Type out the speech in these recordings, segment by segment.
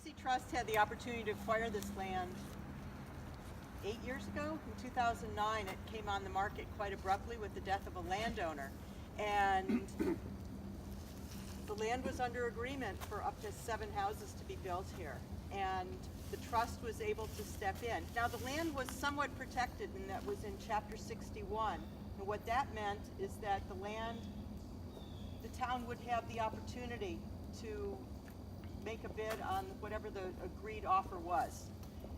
BCTrust had the opportunity to acquire this land 8 years ago. In 2009, it came on the market quite abruptly with the death of a landowner. And the land was under agreement for up to 7 houses to be built here. And the trust was able to step in. Now the land was somewhat protected, and that was in Chapter 61. And what that meant is that the land, the town would have the opportunity to make a bid on whatever the agreed offer was.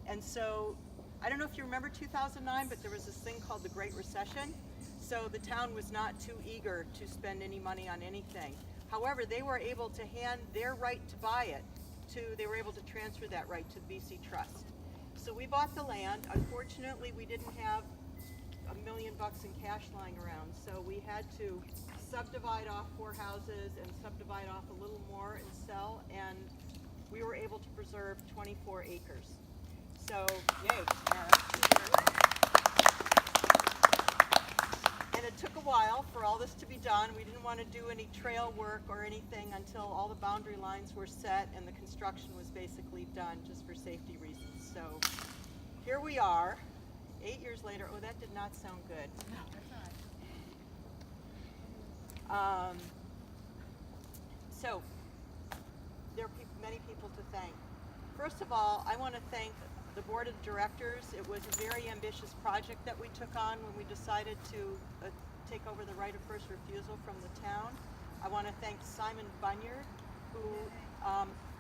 And so, I don't know if you remember 2009, but there was this thing called the Great Recession. So the town was not too eager to spend any money on anything. However, they were able to hand their right to buy it they were able to transfer that right to the BCTrust. So we bought the land. Unfortunately, we didn't have $1 million in cash lying around, so we had to subdivide off 4 houses and subdivide off a little more and sell, and we were able to preserve 24 acres. So, yay. And it took a while for all this to be done. We didn't want to do any trail work or anything until all the boundary lines were set and the construction was basically done, just for safety reasons. So here we are, 8 years later. Oh, that did not sound good. No, that's all right. So there are many people to thank. First of all, I want to thank the board of directors. It was a very ambitious project that we took on when we decided to take over the right of first refusal from the town. I want to thank Simon Bunyard, who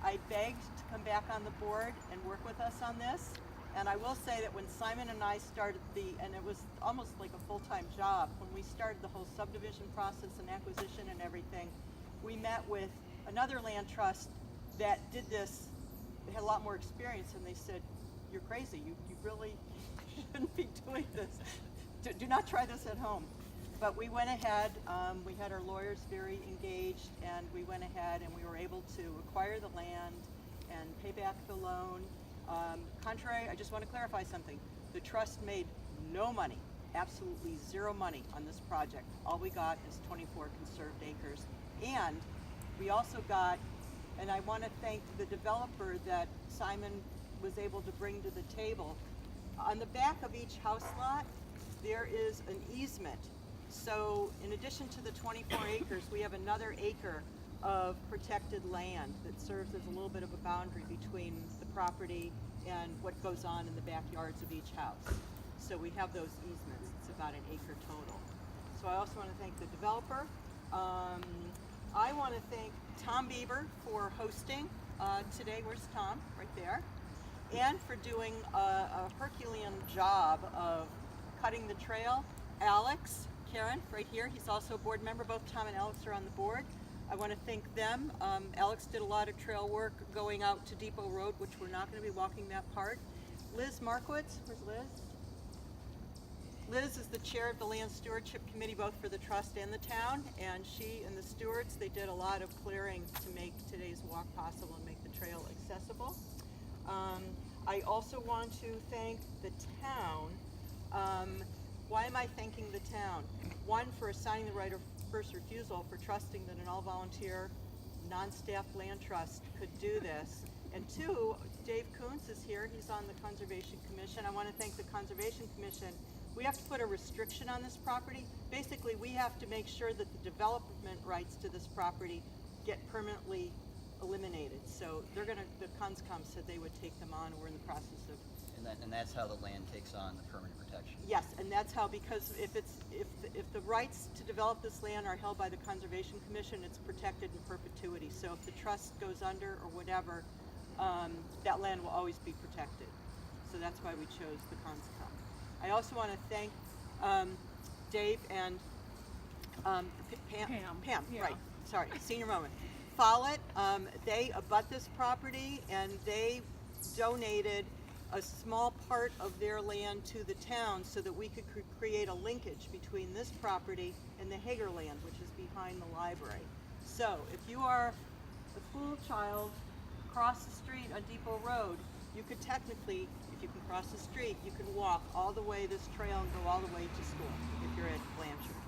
I begged to come back on the board and work with us on this. And I will say that when Simon and I started and it was almost like a full-time job, when we started the whole subdivision process and acquisition and everything, we met with another land trust that did this, had a lot more experience, and they said, "You're crazy, you really shouldn't be doing this. Do not try this at home." But we went ahead, we had our lawyers very engaged, and we went ahead and we were able to acquire the land and pay back the loan. I just want to clarify something. The trust made no money, absolutely zero money on this project. All we got is 24 conserved acres. And we also got, and I want to thank the developer that Simon was able to bring to the table. On the back of each house lot, there is an easement. So in addition to the 24 acres, we have another acre of protected land that serves as a little bit of a boundary between the property and what goes on in the backyards of each house. So we have those easements. It's about an acre total. So I also want to thank the developer. I want to thank Tom Bieber for hosting today. Where's Tom? Right there. And for doing a Herculean job of cutting the trail. Alex, Karen, right here, he's also a board member. Both Tom and Alex are on the board. I want to thank them. Alex did a lot of trail work going out to Depot Road, which we're not going to be walking that part. Liz Markowitz, where's Liz? Liz is the chair of the Land Stewardship Committee, both for the trust and the town, and she and the stewards, they did a lot of clearing to make today's walk possible and make the trail accessible. I also want to thank the town. Why am I thanking the town? One, for assigning the right of first refusal, for trusting that an all-volunteer, non-staff land trust could do this. And two, Dave Kuntz is here. He's on the Conservation Commission. I want to thank the Conservation Commission. We have to put a restriction on this property. Basically, we have to make sure that the development rights to this property get permanently eliminated. So they're going to, the CONSCOM said they would take them on. We're in the process of. And that's how the land takes on the permanent protection. Yes, and that's how, because if the rights to develop this land are held by the Conservation Commission, it's protected in perpetuity. So if the trust goes under or whatever, that land will always be protected. So that's why we chose the CONSCOM. I also want to thank Dave and Pam, yeah. right, sorry, senior moment. Follett, they abut this property, and they donated a small part of their land to the town so that we could create a linkage between this property and the Hager land, which is behind the library. So if you are a school child, cross the street on Depot Road, you could technically, if you can cross the street, you can walk all the way this trail and go all the way to school if you're at Blanchard.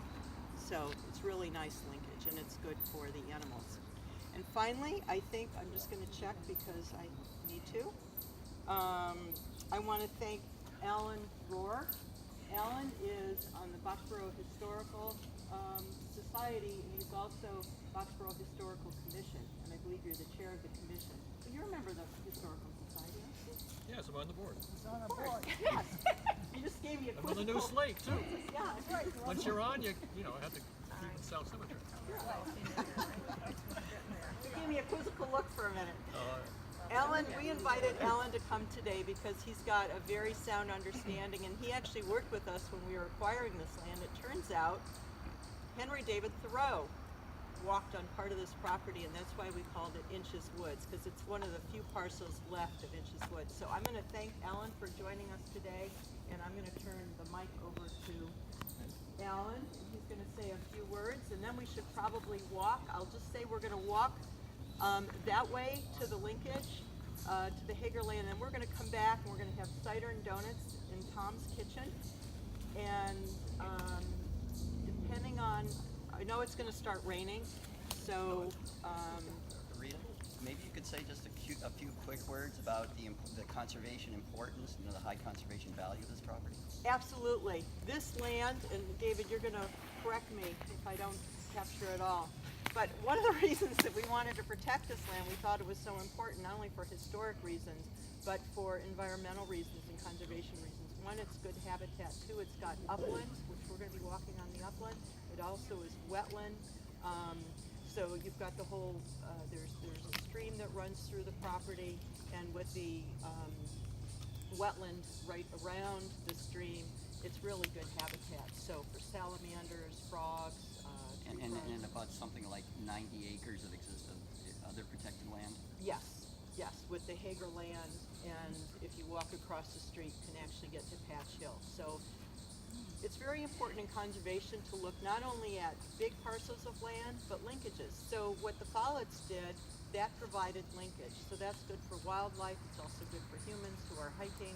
So it's really nice linkage, and it's good for the animals. And finally, I think, I'm just going to check because I need to. I want to thank Alan Rowher. Alan is on the Boxborough Historical Society, and he's also Boxborough Historical Commission, and I believe you're the chair of the commission. So you're a member of the Historical Society, aren't you? Yes, I'm on the board. He's on the board. Yes. You just gave me a I'm on the quizzical. new slate too. Yeah, that's right. Once you're on, you have to keep in South Cemetery. You gave me a quizzical look for a minute. Alan, we invited Alan to come today because he's got a very sound understanding, and he actually worked with us when we were acquiring this land. It turns out Henry David Thoreau walked on part of this property, and that's why we called it Inches Woods, because it's one of the few parcels left of Inches Woods. So I'm going to thank Alan for joining us today, and I'm going to turn the mic over to Alan, and he's going to say a few words, and then we should probably walk. I'll just say we're going to walk that way to the linkage, to the Hager land, and we're going to come back and we're going to have cider and donuts in Tom's kitchen. And depending on, I know it's going to start raining, so Rita, maybe you could say just a few quick words about the conservation importance and the high conservation value of this property. absolutely. This land, and David, you're going to correct me if I don't capture it all, but one of the reasons that we wanted to protect this land, we thought it was so important, not only for historic reasons, but for environmental reasons and conservation reasons. One, it's good habitat. Two, it's got upland, which we're going to be walking on the upland. It also is wetland. So you've got the whole, there's a stream that runs through the property, and with the wetland right around the stream, it's really good habitat. So for salamanders, frogs, And about something like 90 acres of other protected land. yes, with the Hager land, and if you walk across the street, you can actually get to Patch Hill. So it's very important in conservation to look not only at big parcels of land, but linkages. So what the Follets did, that provided linkage. So that's good for wildlife, it's also good for humans who are hiking.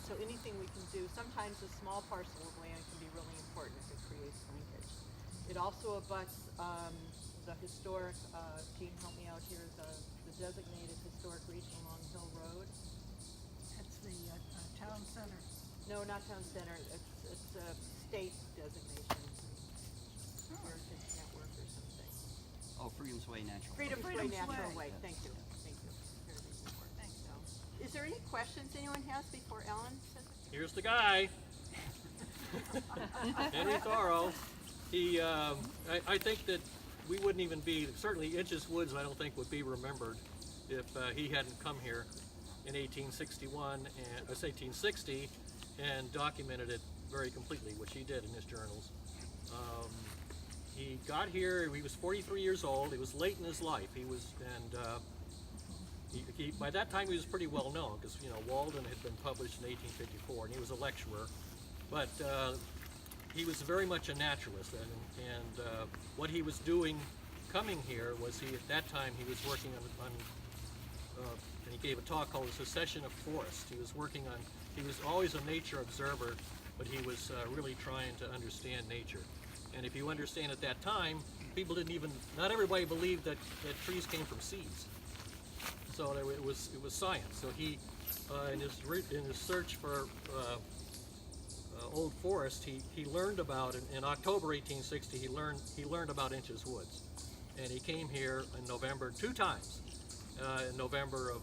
So anything we can do, sometimes a small parcel of land can be really important if it creates linkage. It also abuts the historic, Jean, help me out here, the designated historic region along Hill Road. That's the town center. No, not town center, it's a state designation. Heritage Network or something. Oh, Freedom's Way Natural. Freedom's Way Freedom's Natural Way. Way, thank you. Heritage Network. Thanks. So, is there any questions anyone has before Ellen says it? Here's the guy, Henry Thoreau. He, I think that we wouldn't even be, certainly Inches Woods I don't think would be remembered if he hadn't come here in 1861, and 1860, and documented it very completely, which he did in his journals. He got here, he was 43 years old, he was late in his life. He was, and by that time he was pretty well known, because Walden had been published in 1854, and he was a lecturer. But he was very much a naturalist, and what he was doing coming here was at that time he was working on and he gave a talk called The Secession of Forests. He was always a nature observer, but he was really trying to understand nature. And if you understand at that time, people not everybody believed that trees came from seeds. So it was science. So he, in his search for old forest, he learned about, in October 1860, he learned about Inches Woods. And he came here in November 2 times, in November of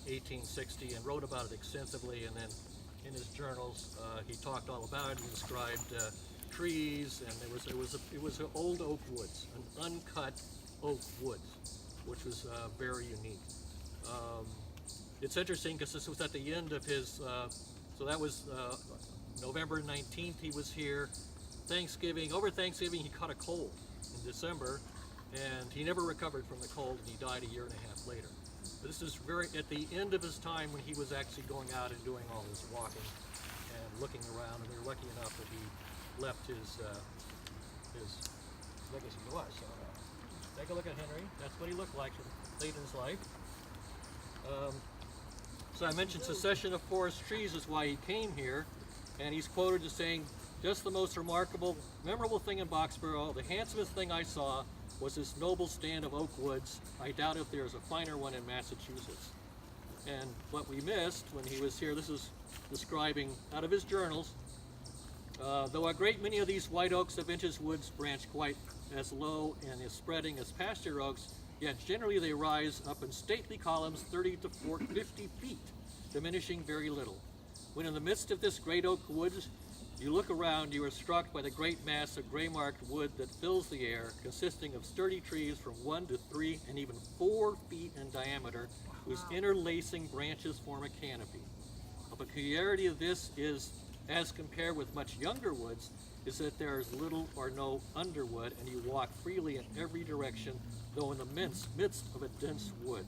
1860, and wrote about it extensively. And then in his journals, he talked all about it. He described trees, and it was an old oak woods, an uncut oak woods, which was very unique. It's interesting because this was at the end of his, so that was November 19th he was here. Over Thanksgiving he caught a cold in December, and he never recovered from the cold, and he died a year and a half later. But this is at the end of his time when he was actually going out and doing all his walking and looking around, and we were lucky enough that he left his legacy to us. So, take a look at Henry. That's what he looked like late in his life. So I mentioned secession of forest trees is why he came here, and he's quoted as saying, "Just the most memorable thing in Boxborough, the handsomest thing I saw was this noble stand of oak woods. I doubt if there's a finer one in Massachusetts. And what we missed when he was here, this is describing out of his journals, though a great many of these white oaks of Inches Woods branch quite as low and as spreading as pasture oaks, yet generally they rise up in stately columns 30 to 50 feet, diminishing very little. When in the midst of this great oak woods, you look around, you are struck by the great mass of gray-marked wood that fills the air, consisting of sturdy trees from 1 to 3 and even 4 feet in diameter, whose interlacing branches form a canopy. A peculiarity of this is, as compared with much younger woods, is that there is little or no underwood, and you walk freely in every direction, though in the midst of a dense wood.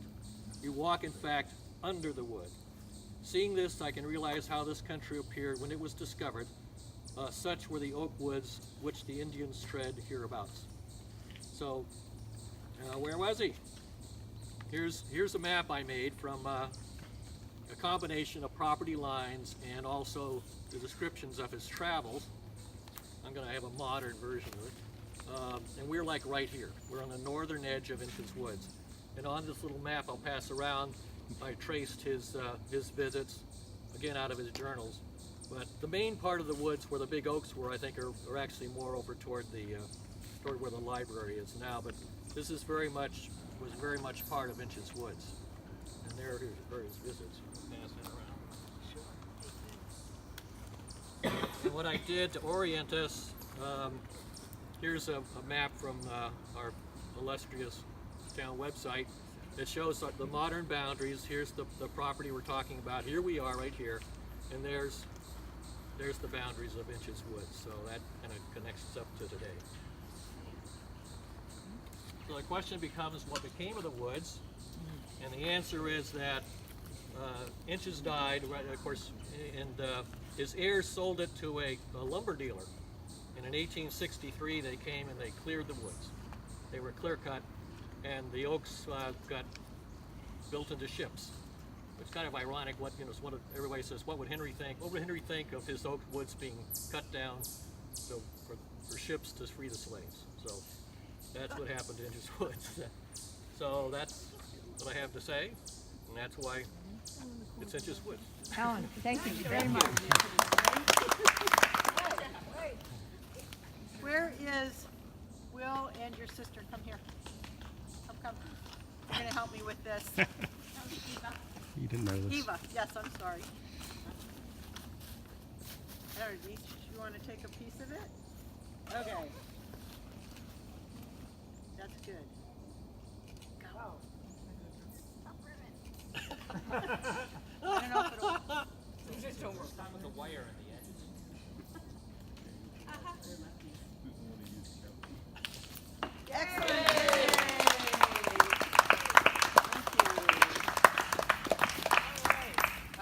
You walk, in fact, under the wood. Seeing this, I can realize how this country appeared when it was discovered. Such were the oak woods which the Indians tread hereabouts. So, where was he? Here's a map I made from a combination of property lines and also the descriptions of his travels. I'm going to have a modern version of it. And we're like right here. We're on the northern edge of Inches Woods. And on this little map I'll pass around, I traced his visits, again out of his journals. But the main part of the woods where the big oaks were, I think, are actually more over toward where the library is now. But this is very much part of Inches Woods. And there are his visits. Pass that around. And what I did to orient us, here's a map from our illustrious town website that shows the modern boundaries. Here's the property we're talking about. Here we are right here, and there's the boundaries of Inches Woods. So that kind of connects us up to today. So the question becomes, what became of the woods? And the answer is that Inches died, right, of course, and his heirs sold it to a lumber dealer. And in 1863, they came and they cleared the woods. They were clear cut, and the oaks got built into ships. It's kind of ironic. Everybody says, what would Henry think? What would Henry think of his oak woods being cut down so for ships to free the slaves? So that's what happened to Inches Woods. So that's what I have to say, and that's why it's Inches Woods. Alan, thank you very much. Where is Will and your sister? Come here. Come. You're going to help me with this. You didn't know this. Eva, yes, I'm sorry. Each, you want to take a piece of it? Okay. That's good. Go. I don't know if it'll... Just don't work. With the wire in the